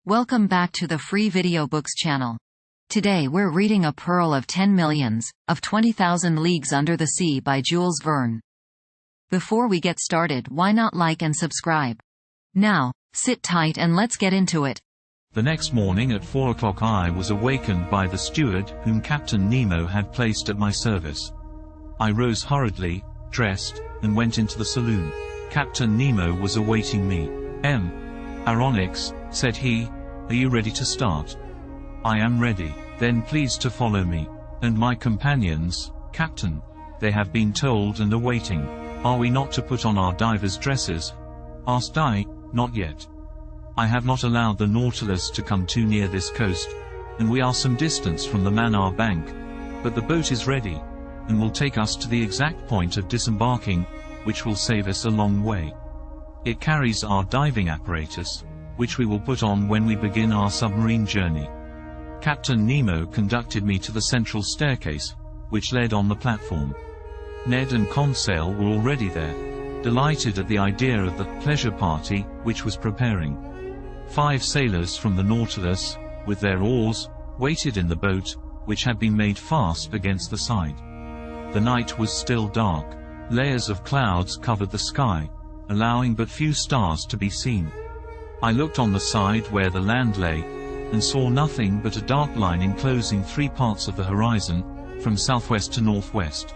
Welcome back to the Free Video Books channel. Today we're reading A Pearl of 10 Millions, of 20,000 Leagues Under the Sea by Jules Verne. Before we get started, why not like and subscribe? Now, sit tight and let's get into it. The next morning at 4 o'clock I was awakened by the steward whom Captain Nemo had placed at my service. I rose hurriedly, dressed, and went into the saloon. Captain Nemo was awaiting me. Aronnax, said he, are you ready to start? I am ready. Then please to follow me. And my companions, Captain? They have been told and are waiting. Are we not to put on our divers' dresses? Asked I. Not yet. I have not allowed the Nautilus to come too near this coast, and we are some distance from the Mannar bank. But the boat is ready, and will take us to the exact point of disembarking, which will save us a long way. It carries our diving apparatus, which we will put on when we begin our submarine journey. Captain Nemo conducted me to the central staircase, which led on the platform. Ned and Conseil were already there, delighted at the idea of the pleasure party which was preparing. 5 sailors from the Nautilus, with their oars, waited in the boat, which had been made fast against the side. The night was still dark. Layers of clouds covered the sky, allowing but few stars to be seen. I looked on the side where the land lay, and saw nothing but a dark line enclosing 3 parts of the horizon, from southwest to northwest.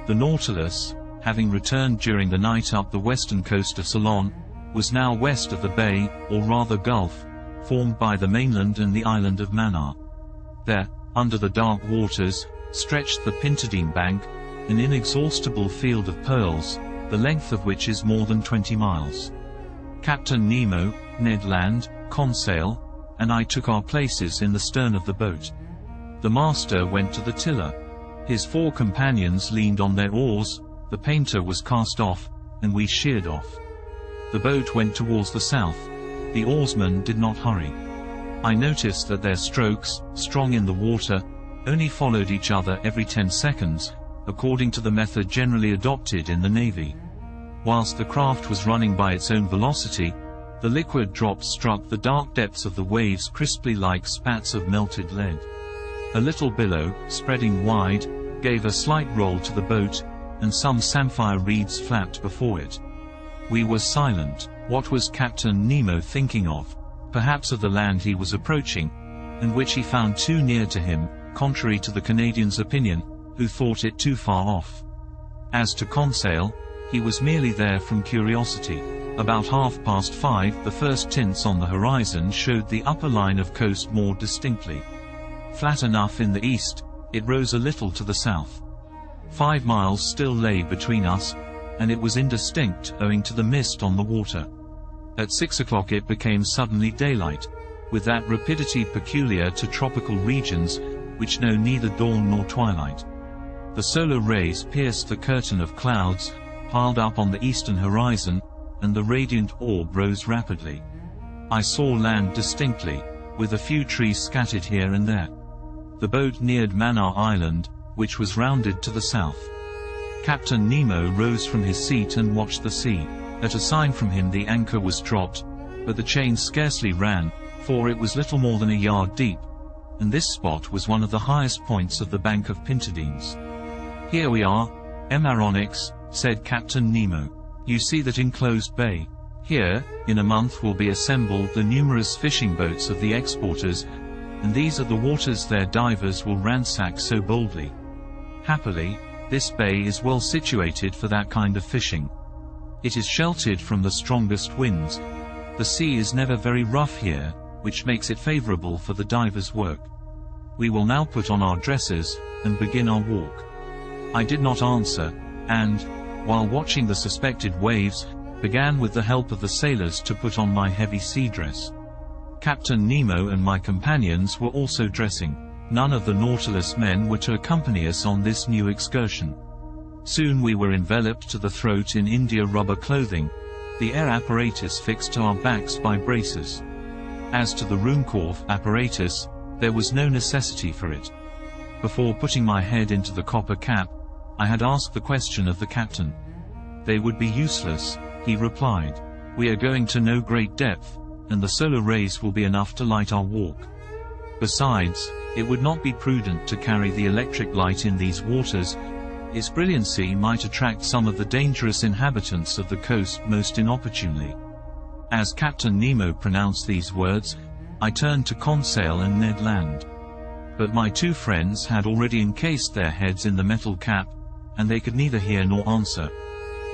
The Nautilus, having returned during the night up the western coast of Ceylon, was now west of the bay, or rather gulf, formed by the mainland and the island of Mannar. There, under the dark waters, stretched the Pintadine bank, an inexhaustible field of pearls, the length of which is more than 20 miles. Captain Nemo, Ned Land, Conseil, and I took our places in the stern of the boat. The master went to the tiller. His 4 companions leaned on their oars, the painter was cast off, and we sheered off. The boat went towards the south. The oarsmen did not hurry. I noticed that their strokes, strong in the water, only followed each other every 10 seconds, according to the method generally adopted in the Navy. Whilst the craft was running by its own velocity, the liquid drops struck the dark depths of the waves crisply like spats of melted lead. A little billow, spreading wide, gave a slight roll to the boat, and some samphire reeds flapped before it. We were silent. What was Captain Nemo thinking of? Perhaps of the land he was approaching, and which he found too near to him, contrary to the Canadian's opinion, who thought it too far off. As to Conseil, he was merely there from curiosity. About 5:30, the first tints on the horizon showed the upper line of coast more distinctly. Flat enough in the east, it rose a little to the south. 5 miles still lay between us, and it was indistinct owing to the mist on the water. At 6 o'clock it became suddenly daylight, with that rapidity peculiar to tropical regions, which know neither dawn nor twilight. The solar rays pierced the curtain of clouds, piled up on the eastern horizon, and the radiant orb rose rapidly. I saw land distinctly, with a few trees scattered here and there. The boat neared Mannar Island, which was rounded to the south. Captain Nemo rose from his seat and watched the sea. At a sign from him the anchor was dropped, but the chain scarcely ran, for it was little more than a yard deep, and this spot was one of the highest points of the bank of Pintadines. Here we are, Aronnax, said Captain Nemo. You see that enclosed bay? Here, in a month will be assembled the numerous fishing boats of the exporters, and these are the waters their divers will ransack so boldly. Happily, this bay is well situated for that kind of fishing. It is sheltered from the strongest winds. The sea is never very rough here, which makes it favorable for the divers' work. We will now put on our dresses, and begin our walk. I did not answer, and, while watching the suspected waves, began with the help of the sailors to put on my heavy sea dress. Captain Nemo and my companions were also dressing. None of the Nautilus men were to accompany us on this new excursion. Soon we were enveloped to the throat in India rubber clothing, the air apparatus fixed to our backs by braces. As to the Ruhmkorff apparatus, there was no necessity for it. Before putting my head into the copper cap, I had asked the question of the captain. They would be useless, he replied. We are going to no great depth, and the solar rays will be enough to light our walk. Besides, it would not be prudent to carry the electric light in these waters. Its brilliancy might attract some of the dangerous inhabitants of the coast most inopportunely. As Captain Nemo pronounced these words, I turned to Conseil and Ned Land. But my two friends had already encased their heads in the metal cap, and they could neither hear nor answer.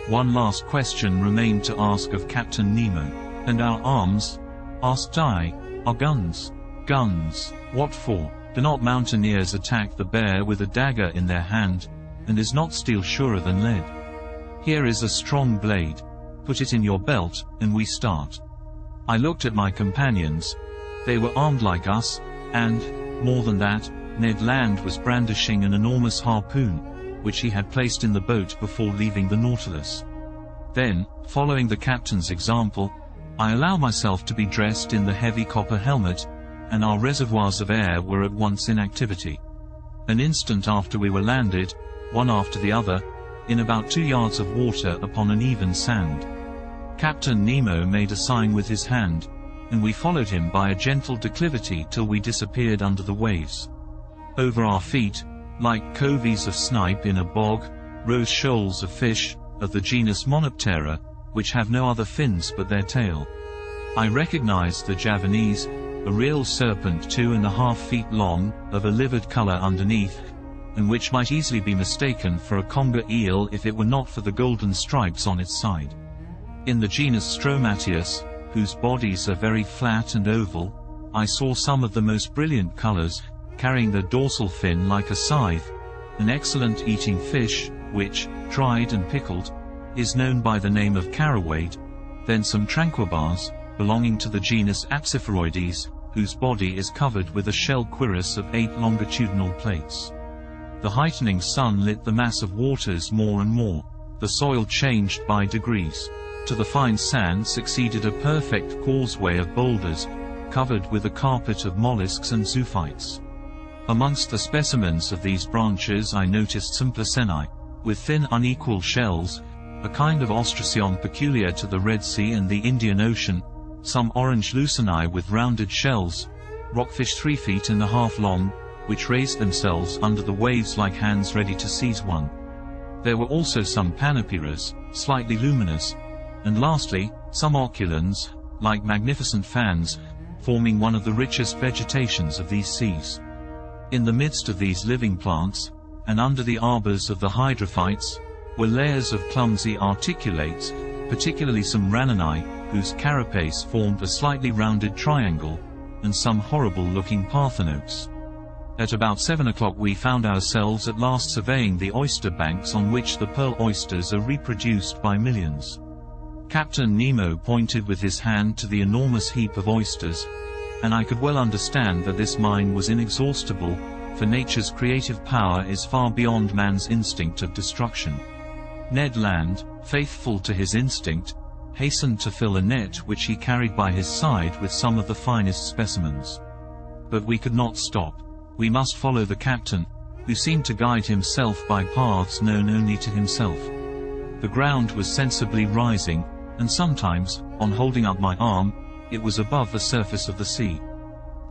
One last question remained to ask of Captain Nemo. "And our arms?" asked I. "Our guns?" "Guns? What for? Do not mountaineers attack the bear with a dagger in their hand? And is not steel surer than lead? Here is a strong blade. Put it in your belt, and we start." I looked at my companions. They were armed like us, and, more than that, Ned Land was brandishing an enormous harpoon, which he had placed in the boat before leaving the Nautilus. Then, following the captain's example, I allowed myself to be dressed in the heavy copper helmet, and our reservoirs of air were at once in activity. An instant after we were landed, one after the other, in about 2 yards of water upon an even sand. Captain Nemo made a sign with his hand, and we followed him by a gentle declivity till we disappeared under the waves. Over our feet, like coveys of snipe in a bog, rose shoals of fish, of the genus Monoptera, which have no other fins but their tail. I recognized the Javanese, a real serpent 2.5 feet long, of a livid color underneath, and which might easily be mistaken for a conger eel if it were not for the golden stripes on its side. In the genus Stromatius, whose bodies are very flat and oval, I saw some of the most brilliant colors, carrying the dorsal fin like a scythe, an excellent eating fish, which, dried and pickled, is known by the name of carawade, then some tranquilbars, belonging to the genus Apsipharoides, whose body is covered with a shell cuirass of 8 longitudinal plates. The heightening sun lit the mass of waters more and more. The soil changed by degrees. To the fine sand succeeded a perfect causeway of boulders, covered with a carpet of mollusks and zoophytes. Amongst the specimens of these branches I noticed some Placinae, with thin unequal shells, a kind of ostracion peculiar to the Red Sea and the Indian Ocean, some orange lucinae with rounded shells, rockfish 3.5 feet long, which raised themselves under the waves like hands ready to seize one. There were also some panoperas, slightly luminous, and lastly, some oculans, like magnificent fans, forming one of the richest vegetations of these seas. In the midst of these living plants, and under the arbors of the hydrophytes, were layers of clumsy articulates, particularly some Ranninae, whose carapace formed a slightly rounded triangle, and some horrible-looking parthenotes. At about 7 o'clock we found ourselves at last surveying the oyster banks on which the pearl oysters are reproduced by millions. Captain Nemo pointed with his hand to the enormous heap of oysters, and I could well understand that this mine was inexhaustible, for nature's creative power is far beyond man's instinct of destruction. Ned Land, faithful to his instinct, hastened to fill a net which he carried by his side with some of the finest specimens. But we could not stop. We must follow the captain, who seemed to guide himself by paths known only to himself. The ground was sensibly rising, and sometimes, on holding up my arm, it was above the surface of the sea.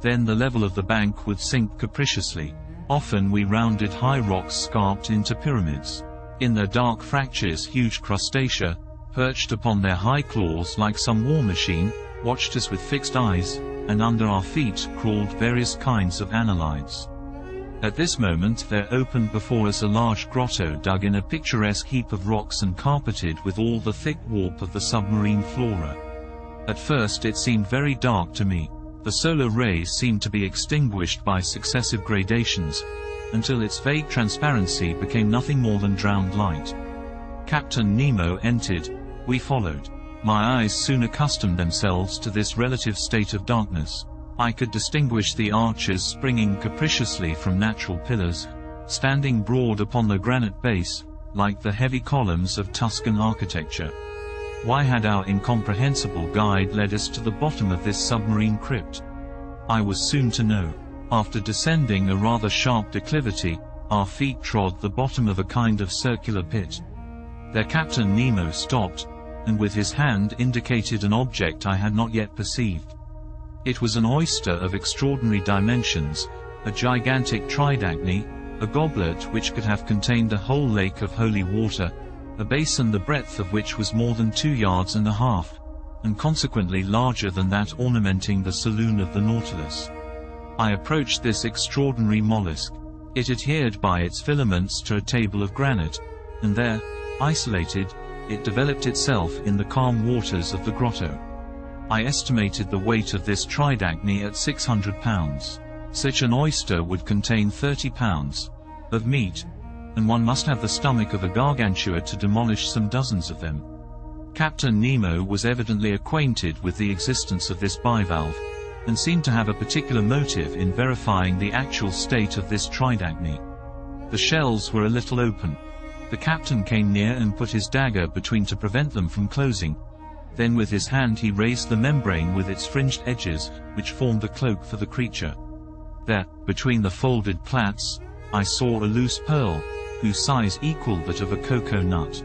Then the level of the bank would sink capriciously. Often we rounded high rocks scarped into pyramids. In their dark fractures huge crustacea, perched upon their high claws like some war machine, watched us with fixed eyes, and under our feet crawled various kinds of annelides. At this moment there opened before us a large grotto dug in a picturesque heap of rocks and carpeted with all the thick warp of the submarine flora. At first it seemed very dark to me. The solar rays seemed to be extinguished by successive gradations, until its vague transparency became nothing more than drowned light. Captain Nemo entered. We followed. My eyes soon accustomed themselves to this relative state of darkness. I could distinguish the arches springing capriciously from natural pillars, standing broad upon the granite base, like the heavy columns of Tuscan architecture. Why had our incomprehensible guide led us to the bottom of this submarine crypt? I was soon to know. After descending a rather sharp declivity, our feet trod the bottom of a kind of circular pit. There Captain Nemo stopped, and with his hand indicated an object I had not yet perceived. It was an oyster of extraordinary dimensions, a gigantic tridacny, a goblet which could have contained a whole lake of holy water, a basin the breadth of which was more than 2 yards and a half, and consequently larger than that ornamenting the saloon of the Nautilus. I approached this extraordinary mollusk. It adhered by its filaments to a table of granite, and there, isolated, it developed itself in the calm waters of the grotto. I estimated the weight of this tridacny at 600 pounds. Such an oyster would contain 30 pounds of meat, and one must have the stomach of a gargantua to demolish some dozens of them. Captain Nemo was evidently acquainted with the existence of this bivalve, and seemed to have a particular motive in verifying the actual state of this tridacny. The shells were a little open. The captain came near and put his dagger between to prevent them from closing. Then with his hand he raised the membrane with its fringed edges, which formed a cloak for the creature. There, between the folded plaits, I saw a loose pearl, whose size equaled that of a cocoa nut.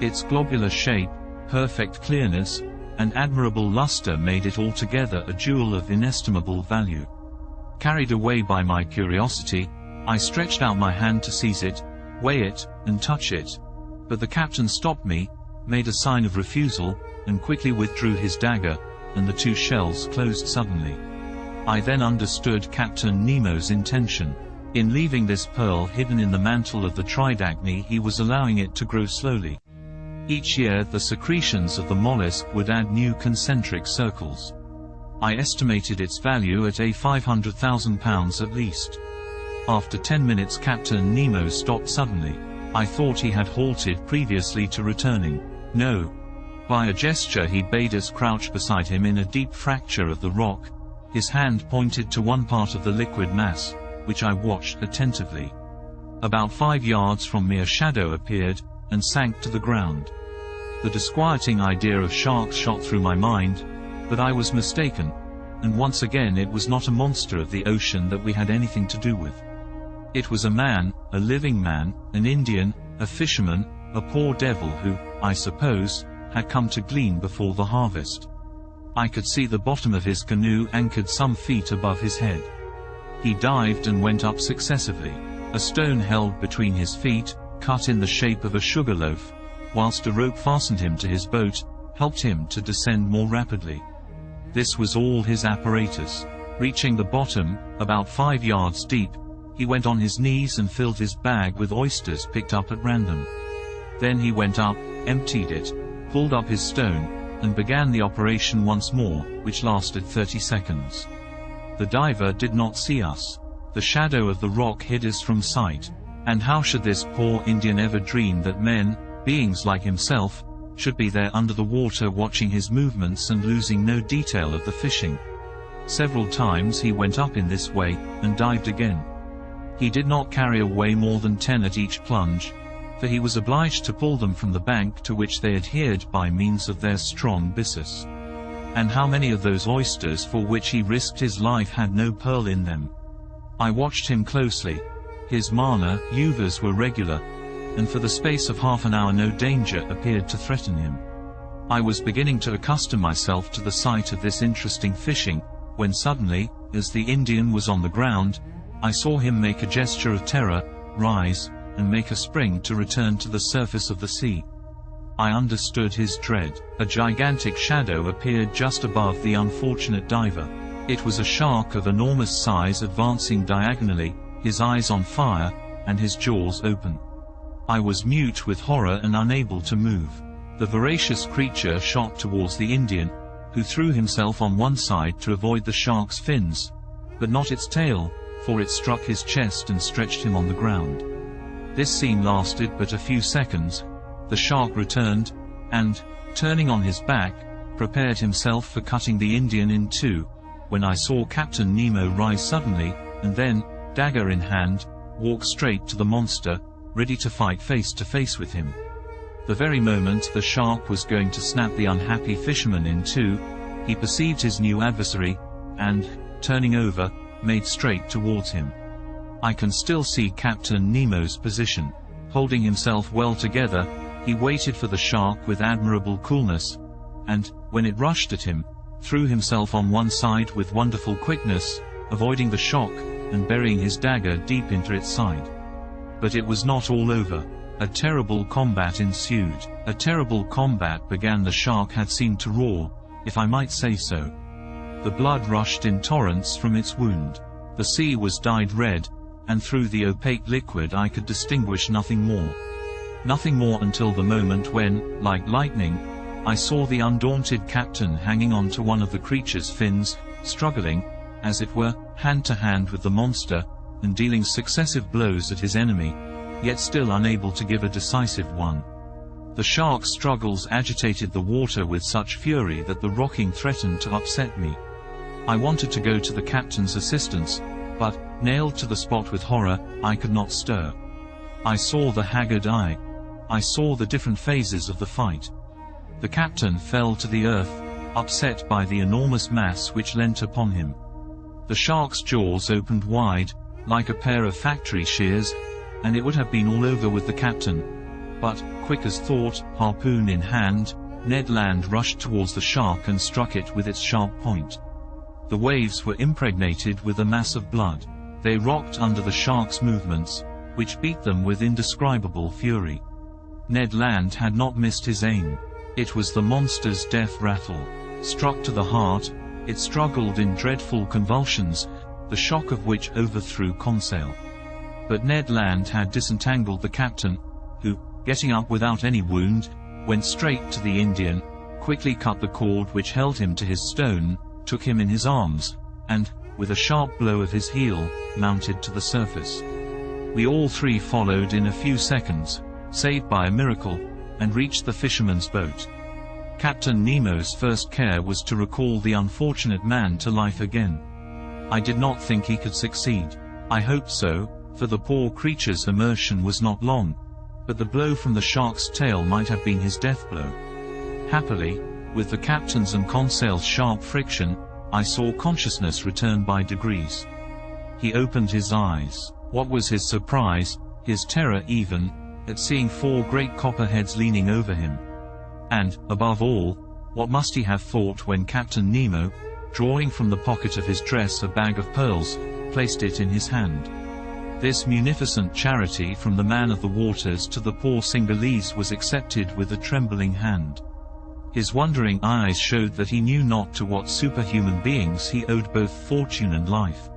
Its globular shape, perfect clearness, and admirable luster made it altogether a jewel of inestimable value. Carried away by my curiosity, I stretched out my hand to seize it, weigh it, and touch it, but the captain stopped me, made a sign of refusal, and quickly withdrew his dagger, and the 2 shells closed suddenly. I then understood Captain Nemo's intention. In leaving this pearl hidden in the mantle of the tridacny, he was allowing it to grow slowly. Each year the secretions of the mollusk would add new concentric circles. I estimated its value at £500,000 at least. After 10 minutes Captain Nemo stopped suddenly. I thought he had halted previously to returning. No. By a gesture he bade us crouch beside him in a deep fracture of the rock. His hand pointed to one part of the liquid mass, which I watched attentively. About 5 yards from me a shadow appeared, and sank to the ground. The disquieting idea of sharks shot through my mind, but I was mistaken, and once again it was not a monster of the ocean that we had anything to do with. It was a man, a living man, an Indian, a fisherman, a poor devil who, I suppose, had come to glean before the harvest. I could see the bottom of his canoe anchored some feet above his head. He dived and went up successively. A stone held between his feet, cut in the shape of a sugar loaf, whilst a rope fastened him to his boat, helped him to descend more rapidly. This was all his apparatus. Reaching the bottom, about 5 yards deep, he went on his knees and filled his bag with oysters picked up at random. Then he went up, emptied it, pulled up his stone, and began the operation once more, which lasted 30 seconds. The diver did not see us. The shadow of the rock hid us from sight. And how should this poor Indian ever dream that men, beings like himself, should be there under the water watching his movements and losing no detail of the fishing? Several times he went up in this way, and dived again. He did not carry away more than 10 at each plunge, for he was obliged to pull them from the bank to which they adhered by means of their strong byssus. And how many of those oysters for which he risked his life had no pearl in them? I watched him closely. His mana, uvas were regular, and for the space of half an hour no danger appeared to threaten him. I was beginning to accustom myself to the sight of this interesting fishing, when suddenly, as the Indian was on the ground, I saw him make a gesture of terror, rise, and make a spring to return to the surface of the sea. I understood his dread. A gigantic shadow appeared just above the unfortunate diver. It was a shark of enormous size advancing diagonally, his eyes on fire, and his jaws open. I was mute with horror and unable to move. The voracious creature shot towards the Indian, who threw himself on one side to avoid the shark's fins, but not its tail, for it struck his chest and stretched him on the ground. This scene lasted but a few seconds. The shark returned, and, turning on his back, prepared himself for cutting the Indian in two, when I saw Captain Nemo rise suddenly, and then, dagger in hand, walk straight to the monster, ready to fight face to face with him. The very moment the shark was going to snap the unhappy fisherman in two, he perceived his new adversary, and, turning over, made straight towards him. I can still see Captain Nemo's position. Holding himself well together, He waited for the shark with admirable coolness, and, when it rushed at him, threw himself on one side with wonderful quickness, avoiding the shock, and burying his dagger deep into its side. But it was not all over. A terrible combat ensued. A terrible combat began. The shark had seemed to roar, if I might say so. The blood rushed in torrents from its wound. The sea was dyed red, and through the opaque liquid I could distinguish nothing more. Nothing more until the moment when, like lightning, I saw the undaunted captain hanging on to one of the creature's fins, struggling, as it were, hand to hand with the monster, and dealing successive blows at his enemy, yet still unable to give a decisive one. The shark's struggles agitated the water with such fury that the rocking threatened to upset me. I wanted to go to the captain's assistance, but, nailed to the spot with horror, I could not stir. I saw the haggard eye. I saw the different phases of the fight. The captain fell to the earth, upset by the enormous mass which leant upon him. The shark's jaws opened wide, like a pair of factory shears, and it would have been all over with the captain. But, quick as thought, harpoon in hand, Ned Land rushed towards the shark and struck it with its sharp point. The waves were impregnated with a mass of blood. They rocked under the shark's movements, which beat them with indescribable fury. Ned Land had not missed his aim. It was the monster's death rattle. Struck to the heart, it struggled in dreadful convulsions, the shock of which overthrew Conseil. But Ned Land had disentangled the captain, who, getting up without any wound, went straight to the Indian, quickly cut the cord which held him to his stone, took him in his arms, and, with a sharp blow of his heel, mounted to the surface. We all three followed in a few seconds, saved by a miracle, and reached the fisherman's boat. Captain Nemo's first care was to recall the unfortunate man to life again. I did not think he could succeed. I hoped so, for the poor creature's immersion was not long, but the blow from the shark's tail might have been his death blow. Happily, with the captain's and Conseil's sharp friction, I saw consciousness return by degrees. He opened his eyes. What was his surprise, his terror even, at seeing 4 great copperheads leaning over him. And, above all, what must he have thought when Captain Nemo, drawing from the pocket of his dress a bag of pearls, placed it in his hand. This munificent charity from the man of the waters to the poor Cingalese was accepted with a trembling hand. His wondering eyes showed that he knew not to what superhuman beings he owed both fortune and life.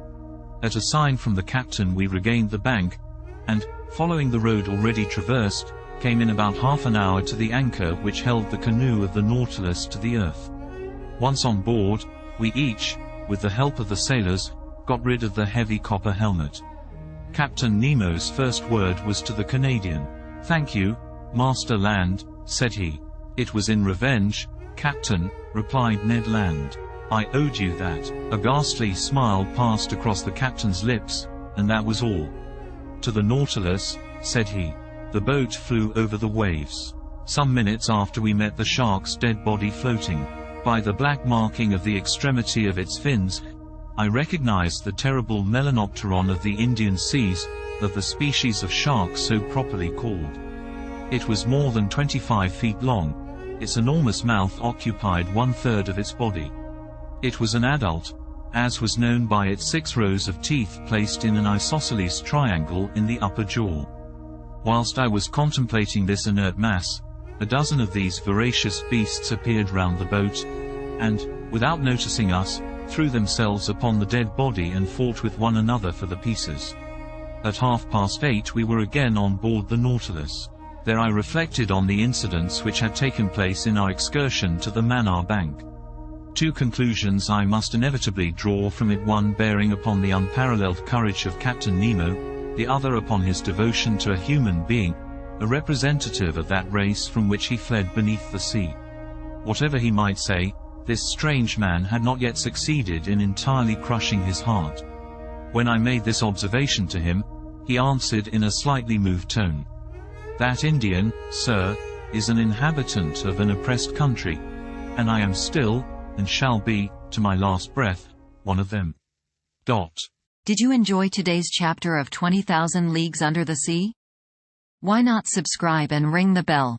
At a sign from the captain we regained the bank, and, following the road already traversed, came in about half an hour to the anchor which held the canoe of the Nautilus to the earth. Once on board, we each, with the help of the sailors, got rid of the heavy copper helmet. Captain Nemo's first word was to the Canadian. "Thank you, Master Land," said he. "It was in revenge, Captain," replied Ned Land. "I owed you that." A ghastly smile passed across the captain's lips, and that was all. "To the Nautilus," said he. The boat flew over the waves. Some minutes after we met the shark's dead body floating. By the black marking of the extremity of its fins, I recognized the terrible melanopteron of the Indian seas, of the species of shark so properly called. It was more than 25 feet long. Its enormous mouth occupied 1/3 of its body. It was an adult, as was known by its 6 rows of teeth placed in an isosceles triangle in the upper jaw. Whilst I was contemplating this inert mass, a dozen of these voracious beasts appeared round the boat, and, without noticing us, threw themselves upon the dead body and fought with one another for the pieces. At 8:30 we were again on board the Nautilus. There I reflected on the incidents which had taken place in our excursion to the Mannar Bank. 2 conclusions I must inevitably draw from it, one bearing upon the unparalleled courage of Captain Nemo, the other upon his devotion to a human being, a representative of that race from which he fled beneath the sea. Whatever he might say, this strange man had not yet succeeded in entirely crushing his heart. When I made this observation to him, he answered in a slightly moved tone. "That Indian, sir, is an inhabitant of an oppressed country, and I am still, and shall be, to my last breath, one of them." Did you enjoy today's chapter of 20,000 Leagues Under the Sea? Why not subscribe and ring the bell?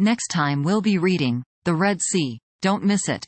Next time we'll be reading The Red Sea. Don't miss it.